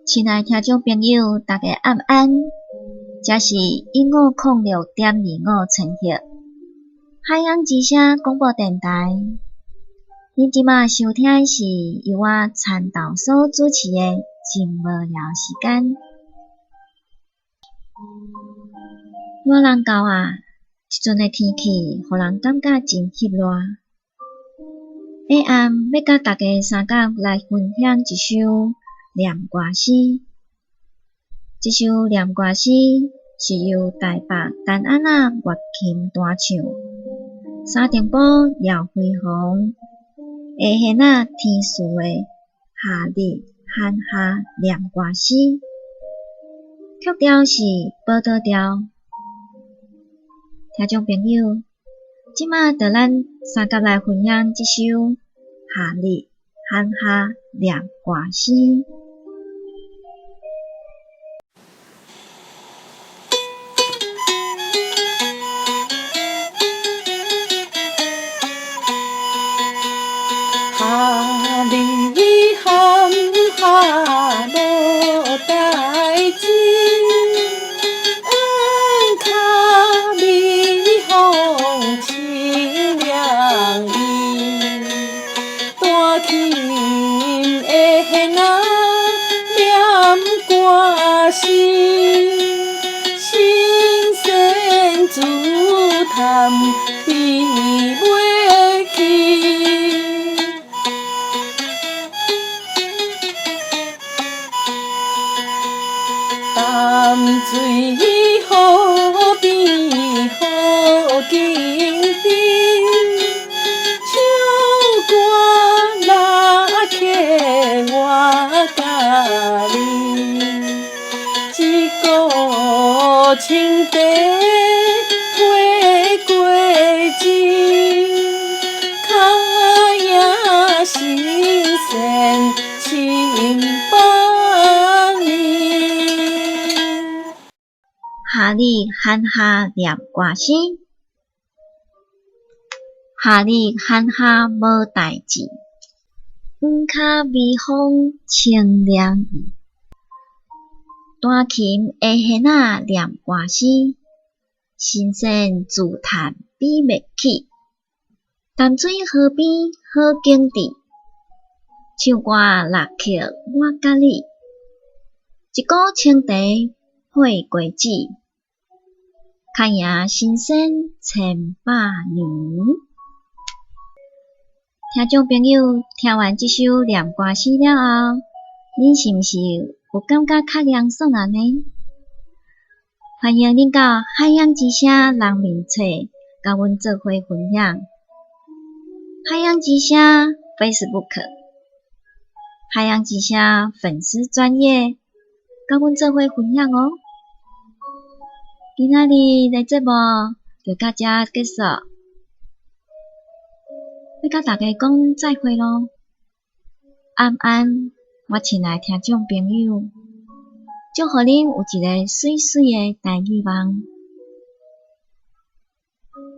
亲爱听众朋友，大家晚安。这是1506.25千赫海洋之声广播电台。恁即马收听的是由我田豆所主持的《真无聊时间》。热人到啊，即阵的天气，互人感觉真翕热。下暗要甲大家三角来分享一首念歌诗。这首念歌诗是由台北单安那乐琴弹唱，沙丁堡廖辉煌下弦仔天赐的夏日罕夏念歌诗，曲调是报道调。听众朋友，即马就咱三角来分享这首夏日罕夏念歌诗。夏日罕夏无代志，脚微风清凉意，弹琴的弦仔念歌诗，新鲜自叹比袂起。淡水河边好景静，唱歌拉客我甲你，一个青茶配过节，脚也新鲜清白呢。夏日罕夏念歌诗，夏日罕夏无代志，脚微风清凉意，弹琴的弦仔念歌诗，新鲜自叹比袂起。淡水河边好景致，唱歌拉客我甲你，一股青茶配果子，脚也新鲜千百年。听众朋友，听完这首念歌诗了后，恁是毋是有感觉较凉爽啊呢？欢迎恁到海洋之声人面册，甲阮做伙分享。海洋之声 Facebook， 海洋之声粉丝专页，甲阮做伙分享哦。今仔日的节目就到这结束，要甲大家讲再会咯。晚安，我亲爱听众朋友，祝福恁有一个水水的大美梦。